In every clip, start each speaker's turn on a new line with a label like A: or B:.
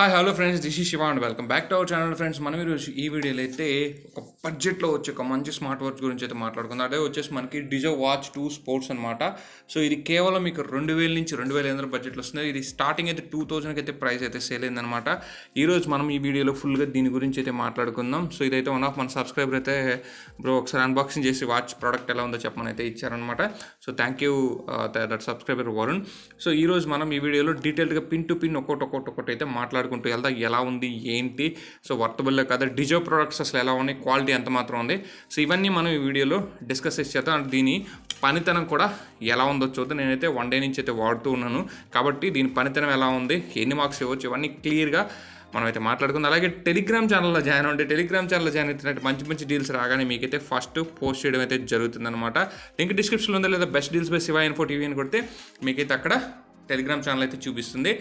A: Hi hello friends, this is Shiva and welcome back to our channel. Friends, మనం ఈరోజు ఈ వీడియోలో అయితే ఒక బడ్జెట్లో వచ్చే ఒక మంచి స్మార్ట్ వాచ్ గురించి అయితే మాట్లాడుకుందాం. అదే వచ్చేసి మనకి డిజో వాచ్ 2 స్పోర్ట్స్ అనమాట. సో ఇది కేవలం మీకు 2000 నుంచి 2500 బడ్జెట్లో వస్తుంది. ఇది స్టార్టింగ్ అయితే 2000కి అయితే ప్రైస్ అయితే సేల్ అయిందనమాట. ఈరోజు మనం ఈ వీడియోలో ఫుల్గా దీని గురించి అయితే మాట్లాడుకుందాం. సో ఇదైతే వన్ ఆఫ్ మన సబ్స్క్రైబర్ అయితే బ్రో ఒకసారి అన్బాక్సింగ్ చేసి వాచ్ ప్రోడక్ట్ ఎలా ఉందో చెప్పమని అయితే ఇచ్చారనమాట. So thank you that subscriber Varun. So ఈరోజు మనం ఈ వీడియోలో డీటెయిల్గా పిన్ టు పిన్ ఒక్కొక్కటి అయితే మాట్లాడుకుంటూ వెళ్దాం. ఎలా ఉంది ఏంటి, సో వర్తబుల్ కదా, డిజో ప్రొడక్ట్స్ అసలు ఎలా ఉన్నాయి, క్వాలిటీ ఎంత మాత్రం ఉంది, సో ఇవన్నీ మనం ఈ వీడియోలో డిస్కస్ చేద్దాం. అండ్ దీని పనితనం కూడా ఎలా ఉందో చూద్దాం. నేనైతే 1 డే నుంచి అయితే వాడుతూ ఉన్నాను కాబట్టి దీని పనితనం ఎలా ఉంది, ఎన్ని మార్క్స్ ఇవ్వచ్చు, ఇవన్నీ క్లియర్గా మనం అయితే మాట్లాడుకుందాం. అలాగే టెలిగ్రామ్ ఛానల్లో జాయిన్ అవ్వండి. టెలిగ్రామ్ ఛానల్లో జాయిన్ అయితే మంచి డీల్స్ రాగానే మీకైతే ఫస్ట్ పోస్ట్ చేయడం అయితే జరుగుతుందన్నమాట. లింక్ డిస్క్రిప్షన్లో ఉందా, లేదా బెస్ట్ డీల్స్ బై SIVAINFOTV అని కొడితే మీకైతే అక్కడ టెలిగ్రామ్ ఛానల్ అయితే చూపిస్తుంది.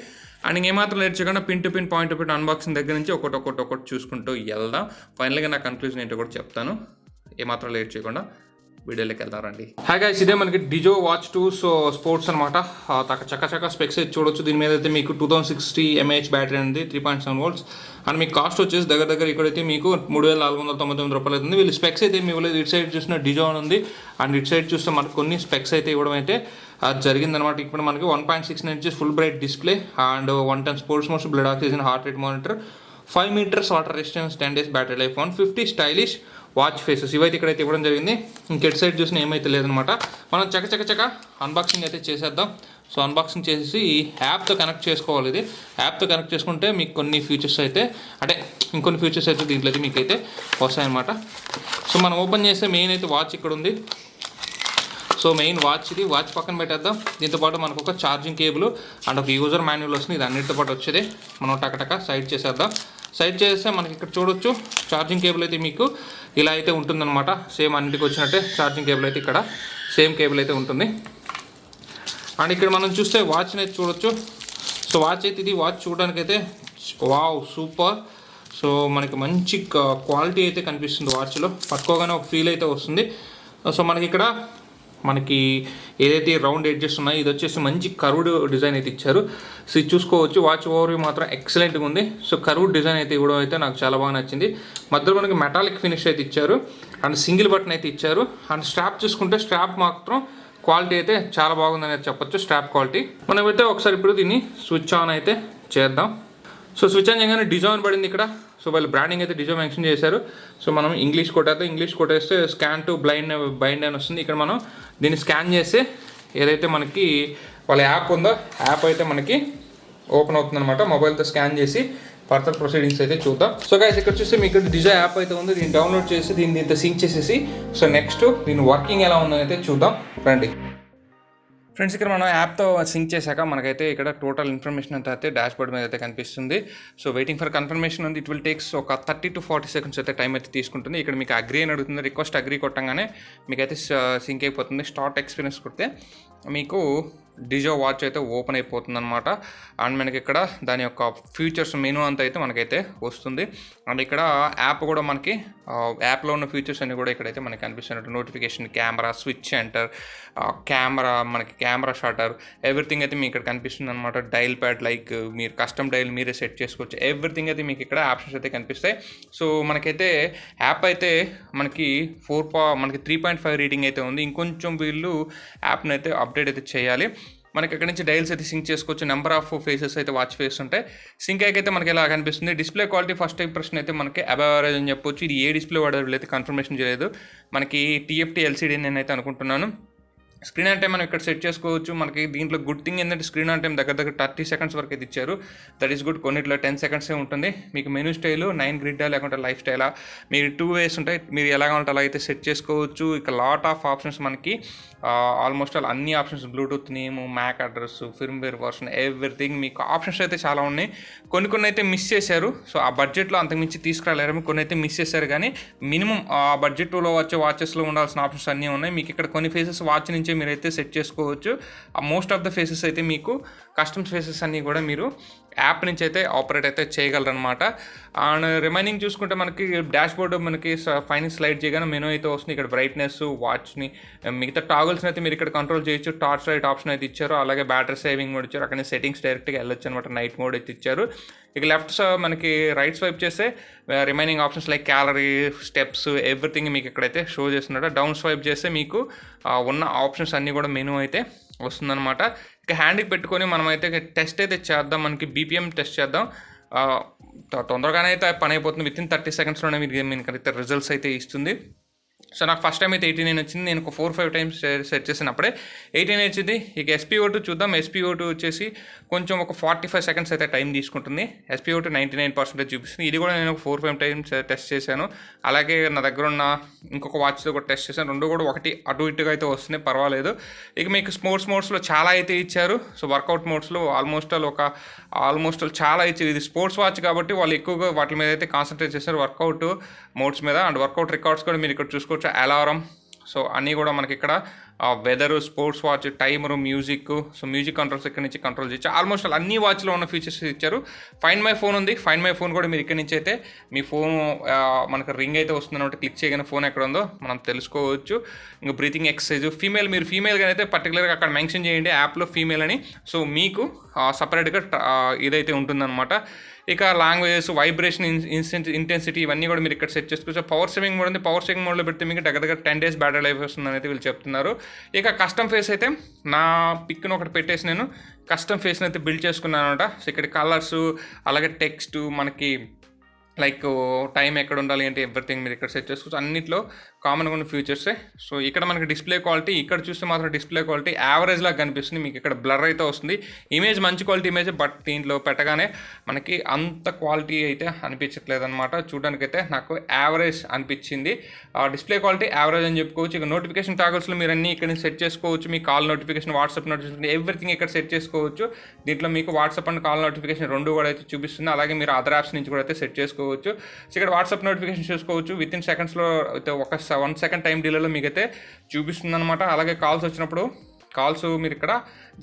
A: అండ్ ఇంకేమాత్రం లేట్ చేయకుండా pin to pin point to point unboxing దగ్గర నుంచి ఒక్కొక్కటి చూసుకుంటూ వెళ్దాం. ఫైనల్గా నా కన్క్లూజన్ ఏంటో కూడా చెప్తాను. ఏమాత్రం లేట్ చేయకుండా వీడియోలోకి వెళ్తారండి. హాయ్ గైస్, ఇదే మనకి డిజో వాచ్ 2 సో స్పోర్ట్స్ అనమాట. చక్క స్పెక్స్ అయితే చూడొచ్చు. దీని మీద అయితే మీకు 2060 mAh బ్యాటరీ ఉంది, 3.7 volts. అండ్ మీకు కాస్ట్ వచ్చేసి దగ్గర ఇక్కడైతే మీకు 3499 రూపాయలు అవుతుంది. వీళ్ళు స్పెక్స్ అయితే మీ ఇటు సైడ్ చూసిన డిజో అని ఉంది, అండ్ ఇటు సైడ్ చూస్తే మనకు కొన్ని స్పెక్స్ అయితే ఇవ్వడం అయితే జరిగిందనమాట. ఇప్పుడు మనకి 1.69 inches full bright display and 110 sports mode, blood oxygen, heart rate monitor, 5 meters water resistance, 10 days battery life, 150 stylish watch faces ఇవైతే ఇక్కడైతే ఇవ్వడం జరిగింది. ఇంకెట్ సైడ్ చూసిన ఏమైతే లేదనమాట. మనం చక్క అన్బాక్సింగ్ అయితే చేసేద్దాం. సో అన్బాక్సింగ్ చేసేసి ఈ యాప్తో కనెక్ట్ చేసుకోవాలి. ఇది యాప్తో కనెక్ట్ చేసుకుంటే మీకు కొన్ని ఫీచర్స్ అయితే ఇంకొన్ని ఫీచర్స్ అయితే దీంట్లో అయితే మీకు అయితే వస్తాయన్నమాట. సో మనం ఓపెన్ చేస్తే మెయిన్ అయితే వాచ్ ఇక్కడ ఉంది. సో మెయిన్ వాచ్ ఇది, వాచ్ పక్కన పెట్టేద్దాం. దీంతోపాటు మనకు ఒక ఛార్జింగ్ కేబుల్ అండ్ ఒక యూజర్ మాన్యువల్ వస్తుంది. ఇది అన్నిటితో పాటు వచ్చేది. మనం టక సైడ్ చేసేద్దాం. సైడ్ చేస్తే మనకి ఇక్కడ చూడొచ్చు ఛార్జింగ్ కేబుల్ అయితే మీకు ఇలా అయితే ఉంటుందన్నమాట. సేమ్ అన్నిటికి వచ్చినట్టే ఛార్జింగ్ కేబుల్ అయితే ఇక్కడ సేమ్ కేబుల్ అయితే ఉంటుంది. అండ్ ఇక్కడ మనం చూస్తే వాచ్ని అయితే చూడొచ్చు. సో వాచ్ అయితే ఇది వాచ్ చూడడానికి అయితే వావ్ సూపర్. సో మనకి మంచి క్వాలిటీ అయితే కనిపిస్తుంది వాచ్లో. పట్టుకోగానే ఒక ఫీల్ అయితే వస్తుంది. సో మనకి ఏదైతే రౌండ్ ఎడ్జెస్ ఉన్నాయో ఇది వచ్చేసి మంచి కర్వ్డ్ డిజైన్ అయితే ఇచ్చారు. సో ఇది చూసుకోవచ్చు. వాచ్ ఓవర్వ్యూ మాత్రం ఎక్సలెంట్గా ఉంది. సో కర్వ్డ్ డిజైన్ అయితే ఇవ్వడం అయితే నాకు చాలా బాగా నచ్చింది. మధ్యలో మనకి మెటాలిక్ ఫినిష్ అయితే ఇచ్చారు అండ్ సింగిల్ బటన్ అయితే ఇచ్చారు. అండ్ స్ట్రాప్ చూసుకుంటే స్ట్రాప్ మాత్రం క్వాలిటీ అయితే చాలా బాగుందని అయితే చెప్పొచ్చు. స్ట్రాప్ క్వాలిటీ మనమైతే ఒకసారి ఇప్పుడు దీన్ని స్విచ్ ఆన్ అయితే చేద్దాం. సో స్విచ్ ఆన్ చేయగానే డిజో అని పడింది ఇక్కడ. సో వాళ్ళు బ్రాండింగ్ అయితే డిజో మెన్షన్ చేశారు. సో మనం ఇంగ్లీష్ కొట్టేస్తే స్కాన్ టు బైండ్ అని వస్తుంది. ఇక్కడ మనం దీన్ని స్కాన్ చేస్తే ఏదైతే మనకి వాళ్ళ యాప్ ఉందో యాప్ అయితే మనకి ఓపెన్ అవుతుంది అనమాట. మొబైల్తో స్కాన్ చేసి ఫర్దర్ ప్రొసీడింగ్స్ అయితే చూద్దాం. సో గైస్ ఇక్కడ చూస్తే మీకు డిజో యాప్ అయితే ఉంది. దీన్ని డౌన్లోడ్ చేసి దీంతో సింక్ చేసేసి సో నెక్స్ట్ దీని వర్కింగ్ ఎలా ఉందో అయితే చూద్దాం రండి. ఫ్రెండ్స్, ఇక్కడ మనం యాప్తో సింక్ చేశాక మనకైతే ఇక్కడ టోటల్ ఇన్ఫర్మేషన్ అంతా అయితే డాష్ బోర్డ్ మీద అయితే కనిపిస్తుంది. సో వెయిటింగ్ ఫర్ కన్ఫర్మేషన్ ఉంది. ఇట్ విల్ టేక్స్ ఒక 30 to 40 seconds అయితే టైం అయితే తీసుకుంటుంది. ఇక్కడ మీకు అగ్రీ అని అడుగుతుంది. రిక్వెస్ట్ అగ్రీ కొట్టంగానే మీకైతే సింక్ అయిపోతుంది. స్టార్ట్ ఎక్స్పీరియన్స్ కొడితే మీకు డిజో వాచ్ అయితే ఓపెన్ అయిపోతుంది అనమాట. అండ్ మనకి ఇక్కడ దాని యొక్క ఫీచర్స్ మెనూ అంతా అయితే మనకైతే వస్తుంది. అండ్ ఇక్కడ యాప్ కూడా మనకి యాప్లో ఉన్న ఫీచర్స్ అన్ని కూడా ఇక్కడైతే మనకి కనిపిస్తున్నట్టు notification, camera, switch enter, camera shutter, everything అయితే మీకు ఇక్కడ కనిపిస్తుంది అనమాట. డైల్ ప్యాడ్ లైక్ మీరు కస్టమ్ డైల్ మీరే సెట్ చేసుకోవచ్చు. ఎవ్రీథింగ్ అయితే మీకు ఇక్కడ ఆప్షన్స్ అయితే కనిపిస్తాయి. సో మనకైతే యాప్ అయితే మనకి 3.5 రేటింగ్ అయితే ఉంది. ఇంకొంచెం వీళ్ళు యాప్ని అయితే అప్డేట్ అయితే చేయాలి. మనకి ఇక్కడ నుంచి డైల్స్ అయితే సింక్ చేసుకోవచ్చు. నెంబర్ ఆఫ్ ఫేసెస్ అయితే వాచ్ ఫేస్ ఉంటాయి. సింక్ అయితే మనకి ఎలా కనిపిస్తుంది. డిస్ప్లే క్వాలిటీ ఫస్ట్ ఇంప్రెషన్ అయితే మనకి అబవ్ యావరేజ్ అని చెప్పొచ్చు. ఇది ఏ డిస్ప్లే వాడేది అయితే కన్ఫర్మేషన్ చేయలేదు. మనకి TFT LCD నేను అయితే అనుకుంటున్నాను. స్క్రీన్ ఆన్ టైం మనం ఇక్కడ సెట్ చేసుకోవచ్చు. మనకి దీంట్లో గుడ్ థింగ్ ఏంటంటే స్క్రీన్ ఆన్ టైం దగ్గర 30 seconds వరకు అయితే ఇచ్చారు. That is good. కొన్నిట్లో 10 seconds ఉంటుంది. మీకు మెనూ స్టైల్ 9 grid లేకుంటే లైఫ్ స్టైలా, మీరు 2 ways ఉంటాయి. మీరు ఎలా కావాలంటే అలా అయితే సెట్ చేసుకోవచ్చు. ఇక లాట్ ఆఫ్ ఆప్షన్స్ మనకి ఆల్మోస్ట్ అన్ని options, bluetooth name, mac address, firmware version, everything మీకు ఆప్షన్స్ అయితే చాలా ఉన్నాయి. కొన్ని అయితే మిస్ చేశారు. సో ఆ బడ్జెట్లో అంతకుమించి తీసుకురాలేరు. కొన్ని అయితే మిస్ చేశారు, కానీ మినిమం ఆ బడ్జెట్లో వచ్చే వాచెస్లో ఉండాల్సిన ఆప్షన్స్ అన్నీ ఉన్నాయి. మీకు ఇక్కడ కొన్ని ఫేసెస్ వాచ్ నుంచే మీరైతే సెట్ చేసుకోవచ్చు. మోస్ట్ ఆఫ్ ద ఫేసెస్ అయితే మీకు కస్టమ్స్ ఫేసెస్ అన్నీ కూడా మీరు యాప్ నుంచి అయితే ఆపరేట్ అయితే చేయగలరనమాట. అండ్ రిమైనింగ్ చూసుకుంటే మనకి డాష్ బోర్డు మనకి పైన స్లైడ్ చేయగానే మెనూ అయితే వస్తుంది. ఇక్కడ బ్రైట్నెస్, వాచ్ని, మిగతా టాగుల్స్ని అయితే మీరు ఇక్కడ కంట్రోల్ చేయొచ్చు. టార్చ్ లైట్ ఆప్షన్ అయితే ఇచ్చారు, అలాగే బ్యాటరీ సేవింగ్ మోడ్ ఇచ్చారు. అక్కడ సెట్టింగ్స్ డైరెక్ట్గా వెళ్ళొచ్చు అనమాట. నైట్ మోడ్ అయితే ఇచ్చారు. ఇక లెఫ్ట్ మనకి రైట్ స్వైప్ చేస్తే remaining options like calorie, steps, everything మీకు ఇక్కడైతే షో చేస్తున్నాడు. డౌన్ స్వైప్ చేస్తే మీకు ఉన్న ఆప్షన్స్ అన్నీ కూడా మెనూ అయితే వస్తుందన్నమాట. ఇక హ్యాండ్కి పెట్టుకొని మనమైతే టెస్ట్ అయితే చేద్దాం. మనకి బీపీఎం టెస్ట్ చేద్దాం. తొందరగానే అయితే పని అయిపోతుంది. విత్ ఇన్ 30 సెకండ్స్లోనే మీకు అయితే రిజల్ట్స్ అయితే ఇస్తుంది. సో నాకు ఫస్ట్ టైం అయితే 89 వచ్చింది. నేను ఒక 4-5 టైమ్స్ సెట్ చేసినప్పుడే 89 వచ్చింది. ఇక SpO2 చూద్దాం. SpO2 వచ్చేసి కొంచెం ఒక 45 సెకండ్స్ అయితే టైం తీసుకుంటుంది. SpO2 99% చూపిస్తుంది. ఇది కూడా నేను ఒక 4-5 టైమ్స్ టెస్ట్ చేశాను. అలాగే నా దగ్గర ఉన్న ఇంకొక వాచ్తో కూడా టెస్ట్ చేశాను. రెండు కూడా ఒకటి అటు ఇటుగా అయితే వస్తున్నాయి, పర్వాలేదు. ఇక మీకు స్పోర్ట్స్ మోడ్స్లో చాలా అయితే ఇచ్చారు. సో వర్కౌట్ మోడ్స్లో ఆల్మోస్ట్ చాలా ఇచ్చారు. ఇది స్పోర్ట్స్ వాచ్ కాబట్టి వాళ్ళు ఎక్కువగా వాటి మీద అయితే కాన్సన్ట్రేట్ చేస్తారు, వర్కౌట్ మోడ్స్ మీద. అండ్ వర్కౌట్ రికార్డ్స్ కూడా మీరు ఇక్కడ చూసుకోవచ్చు. అలారం, సో అన్నీ కూడా మనకి ఇక్కడ weather, sports watch, timer, music. So music controls ఇక్కడ నుంచి కంట్రోల్ చేయొచ్చు. ఆల్మోస్ట్ అన్ని వాచ్లో ఉన్న ఫీచర్స్ ఇచ్చారు. ఫైండ్ మై ఫోన్ ఉంది. ఫైండ్ మై ఫోన్ కూడా మీరు ఇక్కడ నుంచి అయితే మీ ఫోన్ మనకు రింగ్ అయితే వస్తుంది అనమాట. క్లిక్ చేయగానే ఫోన్ ఎక్కడ ఉందో మనం తెలుసుకోవచ్చు. ఇంకా బ్రీతింగ్ ఎక్సర్సైజ్, మీరు ఫీమేల్గా అయితే పర్టికులర్గా అక్కడ మెన్షన్ చేయండి యాప్లో ఫీమేల్ అని. సో మీకు సపరేట్గా ఇదైతే ఉంటుందన్నమాట. ఇక లాంగ్వేజెస్, వైబ్రేషన్, ఇంటెన్సిటీ ఇవన్నీ కూడా మీరు ఇక్కడ సెట్ చేసుకోవచ్చు. పవర్ సేవింగ్ మోడ్ ఉంది. పవర్ సేవింగ్ మోడ్లో పెడితే మీకు దగ్గర 10 days బ్యాటరీ లైఫ్ వస్తుందని అయితే వీళ్ళు చెప్తున్నారు. ఇక కస్టమ్ ఫేస్ అయితే నా పిక్ను ఒకటి పెట్టేసి నేను కస్టమ్ ఫేస్ని అయితే బిల్డ్ చేసుకున్నాను అనమాట. సో ఇక్కడ కలర్స్, అలాగే టెక్స్ట్, మనకి లైక్ టైం ఎక్కడ ఉండాలి అంటే ఎవ్రీథింగ్ మీరు ఇక్కడ సెట్ చేసుకోవచ్చు. అన్నిట్లో కామన్గా ఉన్న ఫీచర్సే. సో ఇక్కడ మనకి డిస్ప్లే క్వాలిటీ, ఇక్కడ చూస్తే మాత్రం డిస్ప్లే క్వాలిటీ యావరేజ్ లాగా కనిపిస్తుంది. మీకు ఇక్కడ బ్లర్ అయితే వస్తుంది. ఇమేజ్ మంచి క్వాలిటీ ఇమేజ్, బట్ దీంట్లో పెట్టగానే మనకి అంత క్వాలిటీ అయితే అనిపించట్లేదు అనమాట. చూడడానికైతే నాకు యావరేజ్ అనిపించింది. డిస్ప్లే క్వాలిటీ యావరేజ్ అని చెప్పుకోవచ్చు. ఇక నోటిఫికేషన్ టాగల్స్లో మీరు అన్నీ ఇక్కడ సెట్ చేసుకోవచ్చు. మీ call notification, WhatsApp notification, everything ఇక్కడ సెట్ చేసుకోవచ్చు. దీంట్లో మీకు వాట్సాప్ అండ్ కాల్ నోటిఫికేషన్ రెండు కూడా అయితే చూపిస్తుంది. అలాగే మీరు అదర్ యాప్స్ నుంచి కూడా అయితే సెట్ చేసుకోవచ్చు. సో ఇక్కడ వాట్సాప్ నోటిఫికేషన్ చూసుకోవచ్చు. విత్ ఇన్ సెకండ్స్లో అయితే ఒక 1 second టైం డిలేలో మీకైతే చూపిస్తుంది అనమాట. అలాగే కాల్స్ వచ్చినప్పుడు కాల్స్ మీరు ఇక్కడ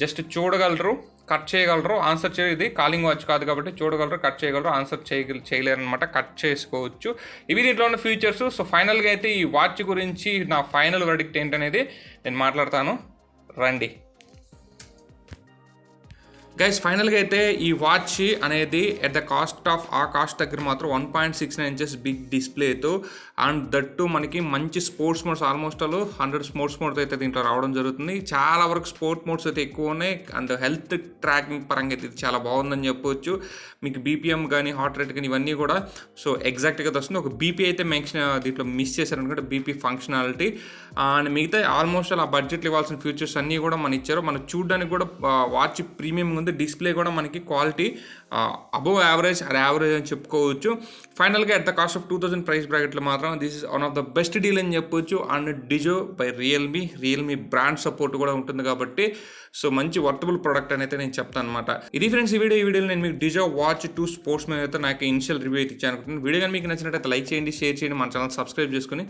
A: జస్ట్ చూడగలరు, కట్ చేయగలరు, ఆన్సర్ ఇది కాలింగ్ వాచ్ కాదు కాబట్టి చూడగలరు, కట్ చేయగలరు, ఆన్సర్ చేయలేరు అనమాట. కట్ చేసుకోవచ్చు. ఇవి దీంట్లో ఉన్న ఫీచర్స్. సో ఫైనల్గా అయితే ఈ వాచ్ గురించి నా ఫైనల్ వర్డిక్ట్ ఏంటనేది నేను మాట్లాడతాను, రండి గైస్. ఫైనల్గా అయితే ఈ వాచ్ అనేది ఎట్ ద కాస్ట్ దగ్గర మాత్రం 1.69 inches బిగ్ డిస్ప్లేతో, అండ్ దట్టు మనకి మంచి sports modes, almost 100 sports modes అయితే దీంట్లో రావడం జరుగుతుంది. చాలా వరకు స్పోర్ట్ మోడ్స్ అయితే ఎక్కువ ఉన్నాయి. అండ్ హెల్త్ ట్రాకింగ్ పరంగా అయితే ఇది చాలా బాగుందని చెప్పవచ్చు. మీకు బీపీఎం కానీ, హార్ట్ రేట్ కానీ ఇవన్నీ కూడా సో ఎగ్జాక్ట్గా వస్తుంది. ఒక బీపీ అయితే దీంట్లో మిస్ చేశారనుకుంటే బీపీ ఫంక్షనాలిటీ. అండ్ మిగతా ఆల్మోస్ట్ ఆ బడ్జెట్లో ఇవ్వాల్సిన ఫీచర్స్ అన్నీ కూడా మనం ఇచ్చారు. మనం చూడడానికి కూడా వాచ్ ప్రీమియం ఉంది. డిస్ప్లే కూడా మనకి క్వాలిటీ అబోవ్ యావరేజ్ అని చెప్పుకోవచ్చు. ఫైనల్గా at the cost of 2000 price బ్రాకెట్లో మాత్రం this is one of the best deal అని చెప్పొచ్చు. And Dizo by Realme brand support కూడా ఉంటుంది కాబట్టి సో మంచి వర్తబుల్ ప్రోడక్ట్ అని అయితే నేను చెప్తాను అనమాట. ఇది ఫ్రెండ్స్ ఈ వీడియోలో నేను మీకు డిజో వాచ్ 2 స్పోర్ట్స్ మీద అయితే నాకు ఇనిషియల్ రివ్యూ అయితే ఇచ్చాను అనుకుంటున్నాను. వీడియో కానీ మీకు నచ్చినట్టయితే లైక్ చేయండి, షేర్ చేయండి, మన ఛానల్ సబ్స్క్రైబ్ చేసుకుని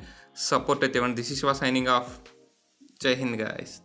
A: సపోర్ట్ అయితే ఇవ్వండి. This is Shiva signing off. జై హింద్ గాయ్స్.